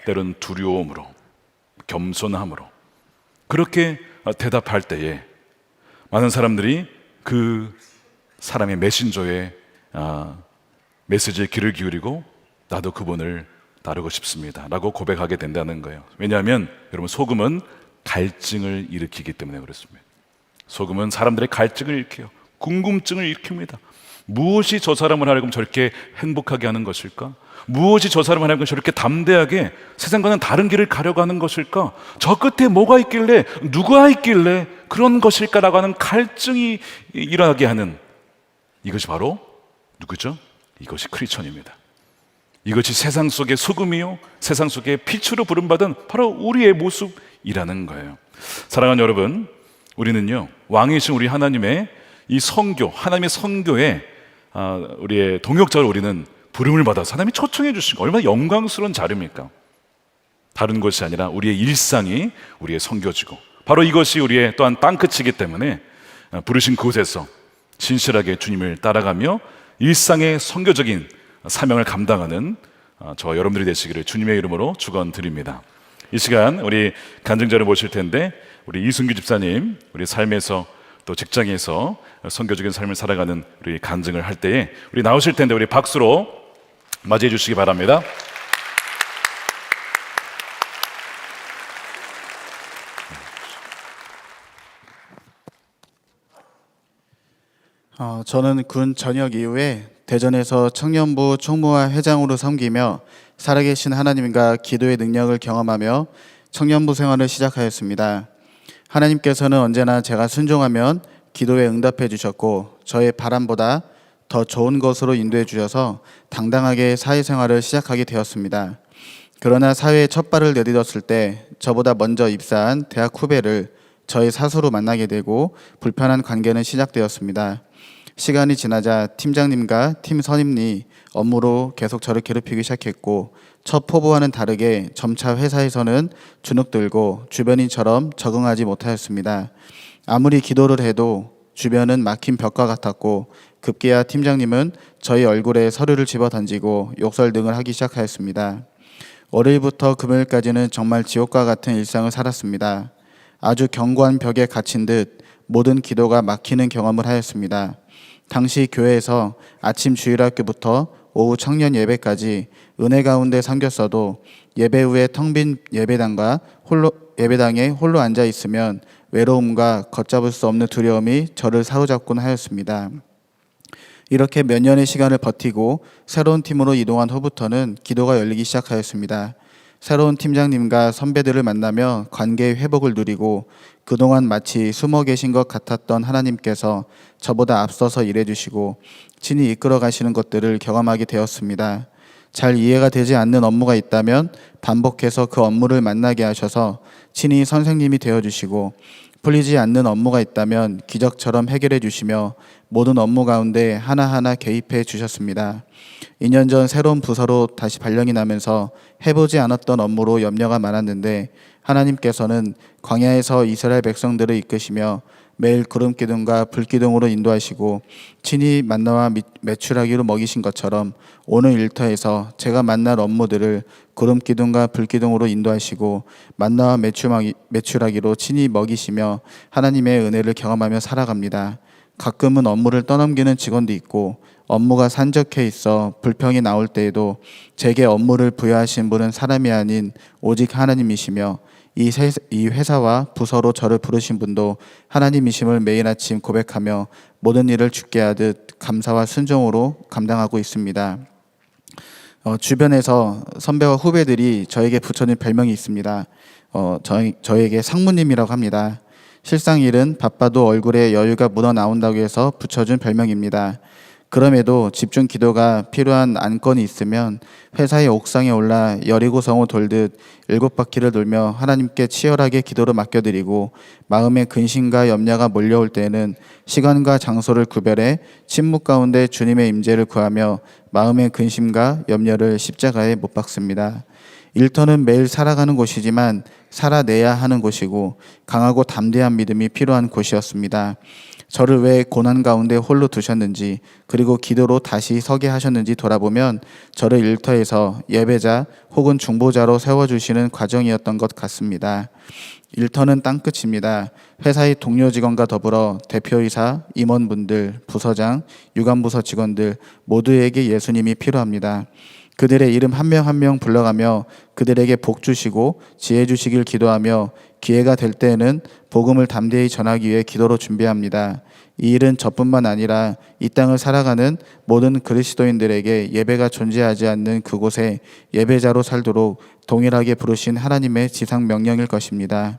[SPEAKER 6] 때로는 두려움으로, 겸손함으로 그렇게 대답할 때에 많은 사람들이 그 사람의 메신저에 메시지에 귀를 기울이고 나도 그분을 따르고 싶습니다 라고 고백하게 된다는 거예요. 왜냐하면 여러분, 소금은 갈증을 일으키기 때문에 그렇습니다. 소금은 사람들의 갈증을 일으켜요. 궁금증을 일으킵니다. 무엇이 저 사람을 하여금 저렇게 행복하게 하는 것일까? 무엇이 저 사람을 하여금 저렇게 담대하게 세상과는 다른 길을 가려고 하는 것일까? 저 끝에 뭐가 있길래, 누가 있길래 그런 것일까라고 하는 갈증이 일어나게 하는, 이것이 바로 누구죠? 이것이 크리스천입니다. 이것이 세상 속의 소금이요, 세상 속의 빛으로 부름받은 바로 우리의 모습이라는 거예요. 사랑하는 여러분, 우리는요, 왕이신 우리 하나님의 이 선교, 하나님의 선교에 우리의 동역자로 우리는 부름을 받아서 하나님이 초청해 주신 거, 얼마나 영광스러운 자리입니까? 다른 것이 아니라 우리의 일상이 우리의 선교지고, 바로 이것이 우리의 또한 땅끝이기 때문에 부르신 그곳에서 진실하게 주님을 따라가며 일상의 선교적인 사명을 감당하는 저와 여러분들이 되시기를 주님의 이름으로 축원드립니다. 이 시간 우리 간증자를 모실 텐데, 우리 이순규 집사님, 우리 삶에서 또 직장에서 선교적인 삶을 살아가는 우리 간증을 할 때에 우리 나오실 텐데, 우리 박수로 맞이해 주시기 바랍니다.
[SPEAKER 7] 저는 군 전역 이후에 대전에서 청년부 총무와 회장으로 섬기며 살아계신 하나님과 기도의 능력을 경험하며 청년부 생활을 시작하였습니다. 하나님께서는 언제나 제가 순종하면 기도에 응답해 주셨고 저의 바람보다 더 좋은 것으로 인도해 주셔서 당당하게 사회생활을 시작하게 되었습니다. 그러나 사회에 첫 발을 내딛었을 때 저보다 먼저 입사한 대학 후배를 저의 사수로 만나게 되고 불편한 관계는 시작되었습니다. 시간이 지나자 팀장님과 팀 선임이 업무로 계속 저를 괴롭히기 시작했고 첫 포부와는 다르게 점차 회사에서는 주눅들고 주변인처럼 적응하지 못하였습니다. 아무리 기도를 해도 주변은 막힌 벽과 같았고 급기야 팀장님은 저희 얼굴에 서류를 집어던지고 욕설 등을 하기 시작하였습니다. 월요일부터 금요일까지는 정말 지옥과 같은 일상을 살았습니다. 아주 견고한 벽에 갇힌 듯 모든 기도가 막히는 경험을 하였습니다. 당시 교회에서 아침 주일학교부터 오후 청년 예배까지 은혜 가운데 섬겼어도 예배 후에 텅 빈 예배당에 홀로 앉아 있으면 외로움과 걷잡을 수 없는 두려움이 저를 사로잡곤 하였습니다. 이렇게 몇 년의 시간을 버티고 새로운 팀으로 이동한 후부터는 기도가 열리기 시작하였습니다. 새로운 팀장님과 선배들을 만나며 관계의 회복을 누리고 그동안 마치 숨어 계신 것 같았던 하나님께서 저보다 앞서서 일해주시고 친히 이끌어 가시는 것들을 경험하게 되었습니다. 잘 이해가 되지 않는 업무가 있다면 반복해서 그 업무를 만나게 하셔서 친히 선생님이 되어주시고 풀리지 않는 업무가 있다면 기적처럼 해결해 주시며 모든 업무 가운데 하나하나 개입해 주셨습니다. 2년 전 새로운 부서로 다시 발령이 나면서 해보지 않았던 업무로 염려가 많았는데 하나님께서는 광야에서 이스라엘 백성들을 이끄시며 매일 구름기둥과 불기둥으로 인도하시고 친히 만나와 메추라기로 먹이신 것처럼 오늘 일터에서 제가 만날 업무들을 구름기둥과 불기둥으로 인도하시고 만나와 메추라기로 친히 먹이시며 하나님의 은혜를 경험하며 살아갑니다. 가끔은 업무를 떠넘기는 직원도 있고 업무가 산적해 있어 불평이 나올 때에도 제게 업무를 부여하신 분은 사람이 아닌 오직 하나님이시며 이 회사와 부서로 저를 부르신 분도 하나님이심을 매일 아침 고백하며 모든 일을 주께 하듯 감사와 순종으로 감당하고 있습니다. 주변에서 선배와 후배들이 저에게 붙여준 별명이 있습니다. 저에게 상무님이라고 합니다. 실상일은 바빠도 얼굴에 여유가 묻어나온다고 해서 붙여준 별명입니다. 그럼에도 집중 기도가 필요한 안건이 있으면 회사의 옥상에 올라 여리고성을 돌듯 7바퀴를 돌며 하나님께 치열하게 기도를 맡겨드리고 마음의 근심과 염려가 몰려올 때에는 시간과 장소를 구별해 침묵 가운데 주님의 임재를 구하며 마음의 근심과 염려를 십자가에 못 박습니다. 일터는 매일 살아가는 곳이지만 살아내야 하는 곳이고 강하고 담대한 믿음이 필요한 곳이었습니다. 저를 왜 고난 가운데 홀로 두셨는지 그리고 기도로 다시 서게 하셨는지 돌아보면 저를 일터에서 예배자 혹은 중보자로 세워주시는 과정이었던 것 같습니다. 일터는 땅끝입니다. 회사의 동료 직원과 더불어 대표이사, 임원분들, 부서장, 유관부서 직원들 모두에게 예수님이 필요합니다. 그들의 이름 한 명 한 명 불러가며 그들에게 복 주시고 지혜 주시길 기도하며 기회가 될 때에는 복음을 담대히 전하기 위해 기도로 준비합니다. 이 일은 저뿐만 아니라 이 땅을 살아가는 모든 그리스도인들에게 예배가 존재하지 않는 그곳에 예배자로 살도록 동일하게 부르신 하나님의 지상 명령일 것입니다.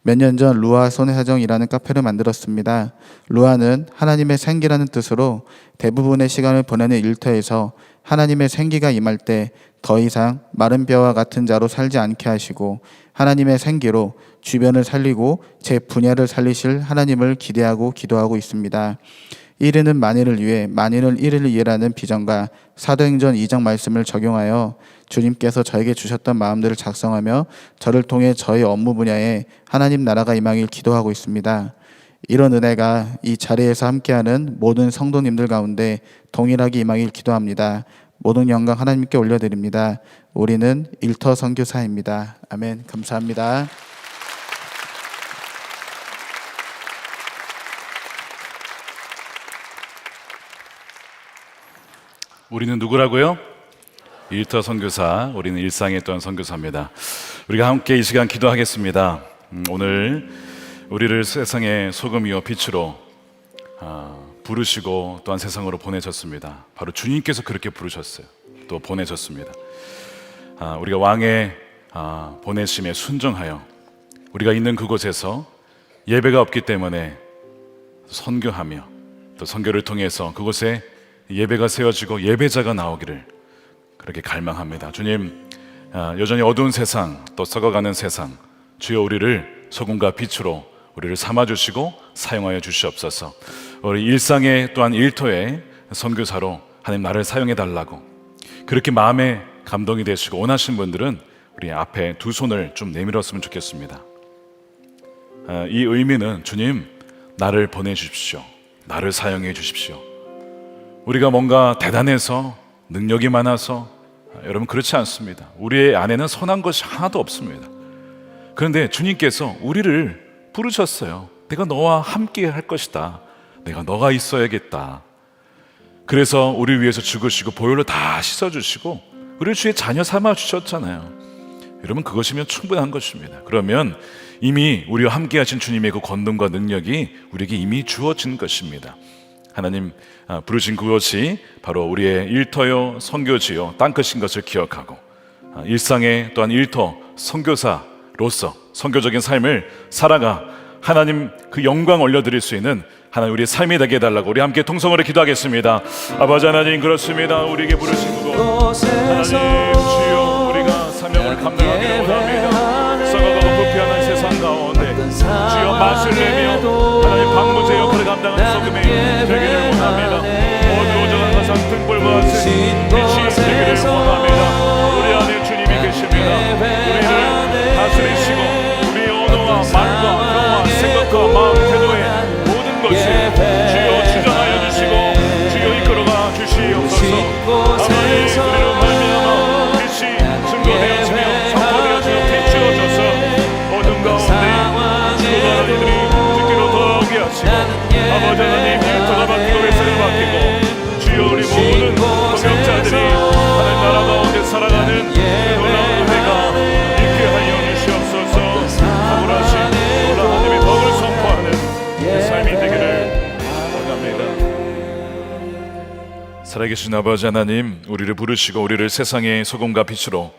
[SPEAKER 7] 몇 년 전 루아 손해사정이라는 카페를 만들었습니다. 루아는 하나님의 생기라는 뜻으로 대부분의 시간을 보내는 일터에서 하나님의 생기가 임할 때 더 이상 마른 뼈와 같은 자로 살지 않게 하시고 하나님의 생기로 주변을 살리고 제 분야를 살리실 하나님을 기대하고 기도하고 있습니다. 이르는 만일을 위해 만일은 이르를 위해라는 비전과 사도행전 2장 말씀을 적용하여 주님께서 저에게 주셨던 마음들을 작성하며 저를 통해 저의 업무 분야에 하나님 나라가 임하길 기도하고 있습니다. 이런 은혜가 이 자리에서 함께하는 모든 성도님들 가운데 동일하게 임하길 기도합니다. 모든 영광 하나님께 올려드립니다. 우리는 일터 선교사입니다. 아멘. 감사합니다.
[SPEAKER 6] 우리는 누구라고요? 일터 선교사, 우리는 일상에 또한 선교사입니다. 우리가 함께 이 시간 기도하겠습니다. 오늘 우리를 세상의 소금이요 빛으로 부르시고 또한 세상으로 보내셨습니다. 바로 주님께서 그렇게 부르셨어요. 또 보내셨습니다. 우리가 왕의 보내심에 순종하여 우리가 있는 그곳에서 예배가 없기 때문에 선교하며 또 선교를 통해서 그곳에 예배가 세워지고 예배자가 나오기를 그렇게 갈망합니다. 주님, 여전히 어두운 세상 또 썩어가는 세상, 주여 우리를 소금과 빛으로 우리를 삼아주시고 사용하여 주시옵소서. 우리 일상의 또한 일터의 선교사로 하나님 나를 사용해 달라고 그렇게 마음에 감동이 되시고 원하시는 분들은 우리 앞에 두 손을 좀 내밀었으면 좋겠습니다. 이 의미는 주님, 나를 보내주십시오. 나를 사용해 주십시오. 우리가 뭔가 대단해서 능력이 많아서 여러분 그렇지 않습니다. 우리 안에는 선한 것이 하나도 없습니다. 그런데 주님께서 우리를 부르셨어요. 내가 너와 함께 할 것이다. 내가 너가 있어야겠다. 그래서 우리 위해서 죽으시고 보혈로 다 씻어주시고 우리를 주의 자녀 삼아 주셨잖아요. 여러분 그것이면 충분한 것입니다. 그러면 이미 우리와 함께 하신 주님의 그 권능과 능력이 우리에게 이미 주어진 것입니다. 하나님 부르신 그것이 바로 우리의 일터요 선교지요 땅끝인 것을 기억하고 일상의 또한 일터 선교사로서 선교적인 삶을 살아가 하나님 그 영광 올려드릴 수 있는 하나님 우리의 삶이 되게 해달라고 우리 함께 통성으로 기도하겠습니다. 아버지 하나님 그렇습니다. 우리에게 부르신 그곳 하나님 주여 우리가 사명을 감당하기를 원합니다. 썩어가고 부패하는 세상 가운데 주여 맛을 내며 하나님 방부제 역할을 감당하는 소금이 되기를 원합니다. 어두워져간 가상 등불과 같은 빛이 되기를 원합니다. 우리 안에 주님이 계십니다. 우리를 다스리시고 우리의 언어와 말과 영과 생각과 마음 태도의 모든 것이 주여 주장하여 주시고 주여 이끌어가 주시옵소서. 하나님 우리로 말미암아 빛이 증거되어지며 선포되어지며 비추어져서 어둠 가운데 주가 하나님들이 듣기로 더하게 하시고 아버지 하나님 일터가 바뀌고 횟수가 바뀌고 주여 우리 모든 동역자들이 하나님 나라 가운데 살아가는 놀라운 은혜가 있게 하여 주시옵소서. 탁월하신 놀라운 하나님의 덕을 선포하는 그 삶이 되기를 원합니다. 살아계신 아버지 하나님, 우리를 부르시고 우리를 세상의 소금과 빛으로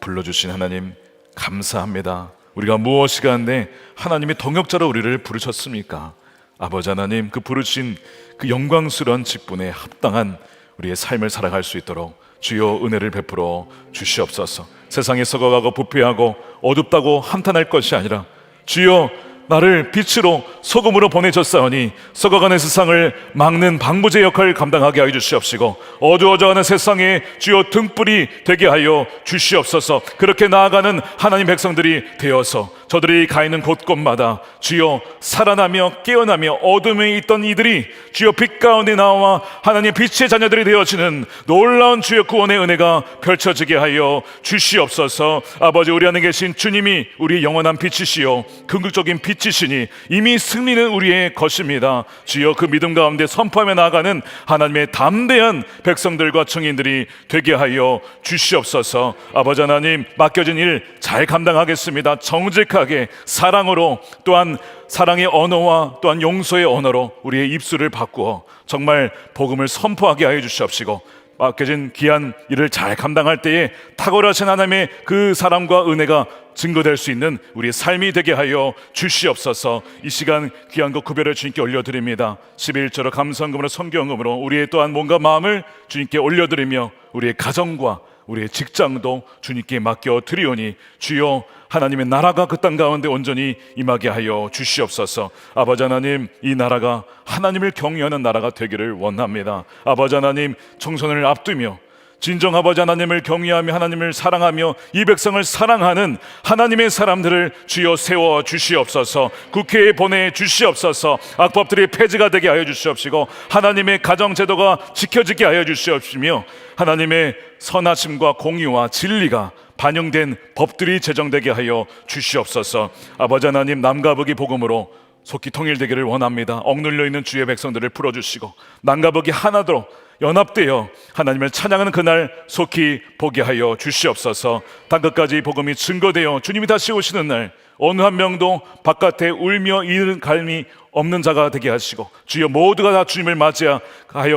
[SPEAKER 6] 불러주신 하나님 감사합니다. 우리가 무엇이 간데 하나님의 동역자로 우리를 부르셨습니까? 아버지 하나님, 그 부르신 그 영광스러운 직분에 합당한 우리의 삶을 살아갈 수 있도록 주여 은혜를 베풀어 주시옵소서. 세상에 썩어가고 부패하고 어둡다고 한탄할 것이 아니라 주여 나를 빛으로 소금으로 보내셨사오니 썩어가는 세상을 막는 방부제 역할을 감당하게 하여 주시옵시고 어두워져가는 세상에 주여 등불이 되게 하여 주시옵소서. 그렇게 나아가는 하나님 백성들이 되어서 저들이 가 있는 곳곳마다 주여 살아나며 깨어나며 어둠에 있던 이들이 주여 빛 가운데 나와 하나님 빛의 자녀들이 되어지는 놀라운 주여 구원의 은혜가 펼쳐지게 하여 주시옵소서. 아버지, 우리 안에 계신 주님이 우리 영원한 빛이시요 궁극적인 빛이시니 이미 승리는 우리의 것입니다. 주여 그 믿음 가운데 선포하며 나아가는 하나님의 담대한 백성들과 증인들이 되게 하여 주시옵소서. 아버지 하나님, 맡겨진 일 잘 감당하겠습니다. 정직하게 사랑으로, 또한 사랑의 언어와 또한 용서의 언어로 우리의 입술을 바꾸어 정말 복음을 선포하게 하여 주시옵시고 맡겨진 귀한 일을 잘 감당할 때에 탁월하신 하나님의 그 사랑과 은혜가 증거될 수 있는 우리의 삶이 되게 하여 주시옵소서. 이 시간 귀한 것 구별해 주님께 올려드립니다. 11조로 감사헌금으로 성경금으로 우리의 또한 몸과 마음을 주님께 올려드리며 우리의 가정과 우리의 직장도 주님께 맡겨 드리오니 주여 하나님의 나라가 그 땅 가운데 온전히 임하게 하여 주시옵소서. 아버지 하나님, 이 나라가 하나님을 경외하는 나라가 되기를 원합니다. 아버지 하나님, 총선을 앞두며 진정 아버지 하나님을 경외하며 하나님을 사랑하며 이 백성을 사랑하는 하나님의 사람들을 주여 세워 주시옵소서. 국회에 보내 주시옵소서. 악법들이 폐지가 되게 하여 주시옵시고 하나님의 가정제도가 지켜지게 하여 주시옵시며 하나님의 선하심과 공의와 진리가 반영된 법들이 제정되게 하여 주시옵소서. 아버지 하나님, 남과 북이 복음으로 속히 통일되기를 원합니다. 억눌려 있는 주의 백성들을 풀어주시고 남과 북이 하나로 연합되어 하나님을 찬양하는 그날 속히 보게 하여 주시옵소서. 땅끝까지 복음이 증거되어 주님이 다시 오시는 날 어느 한 명도 바깥에 울며 이는 갈미 없는 자가 되게 하시고 주여 모두가 다 주님을 맞이하여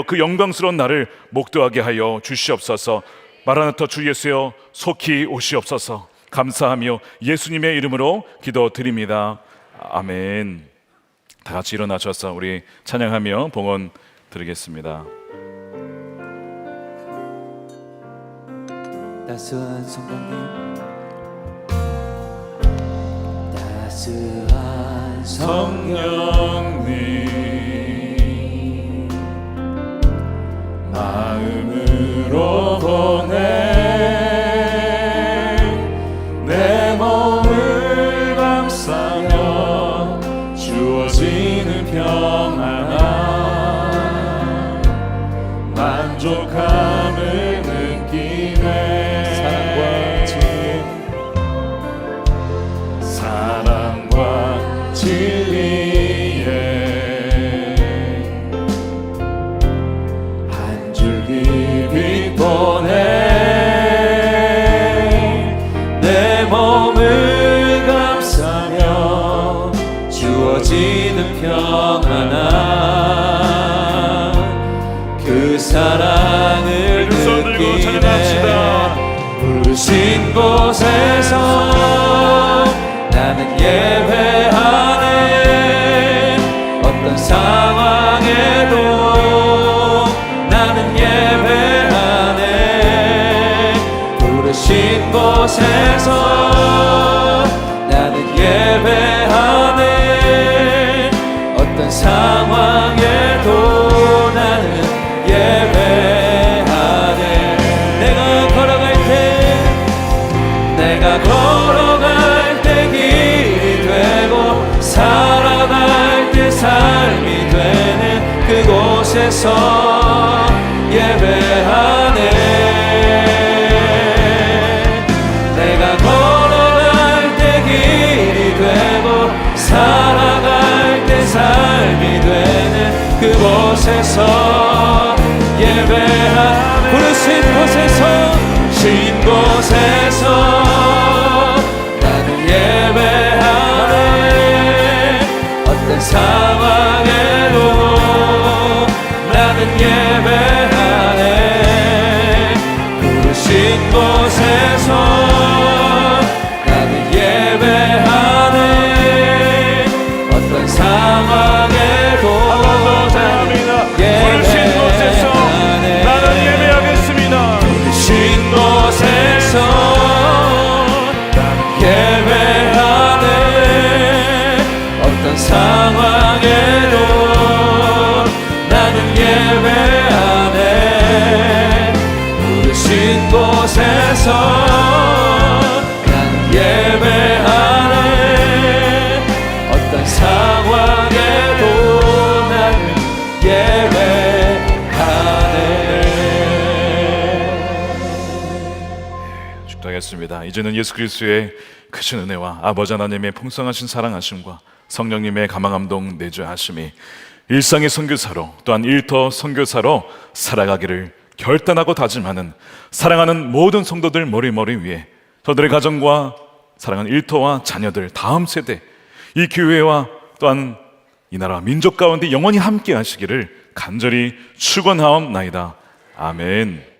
[SPEAKER 6] 그 영광스러운 날을 목도하게 하여 주시옵소서. 마라나타 주 예수여 속히 오시옵소서. 감사하며 예수님의 이름으로 기도드립니다. 아멘. 다 같이 일어나셔서 우리 찬양하며 봉헌 드리겠습니다.
[SPEAKER 8] 따스한 성령님, 따스한
[SPEAKER 6] 성령님 마음으로 보내 내 몸을 감싸며 주어지는 평안함 만족함을 느끼네. 사랑과 진리에 한 줄기 빛 보내 내 몸을 감싸며 주어지는 평안함 그 사랑을 느끼네. 부르신 곳에서 나는 예배하네. 어떤 상황에도 나는 예배하네. 부르신 곳에서 나는 예배하네. 어떤 상황에도 나는 예배하네. 내가 걸어갈 때 길이 되고 살아갈 때 삶이 되는 그곳에서 예배하네. 내가 걸어갈 때 길이 되고 살아갈 때 삶이 되는 그곳에서 예배하네. 부르신 곳에서 신 곳에서 예배하네. 어떤 상황에도 나는 예배하네. 부르신 곳에서 나는 예배하네. 어떤 상황에도 나는 예배하네. 나는 예배하겠습니다. 부르신 곳에서 예배하네. 어떤 상황에도 나는 예배하네. 부르신 곳에서 나는 예배하네. 어떤 상황에도 나는 예배하네. 축도하겠습니다. 이제는 예수 그리스도의 크신 은혜와 아버지 하나님의 풍성하신 사랑하심과 성령님의 감화감동 내주하심이 일상의 선교사로 또한 일터 선교사로 살아가기를 결단하고 다짐하는 사랑하는 모든 성도들 머리머리 위에 저들의 가정과 사랑하는 일터와 자녀들 다음 세대 이 교회와 또한 이 나라 민족 가운데 영원히 함께 하시기를 간절히 축원하옵나이다. 아멘.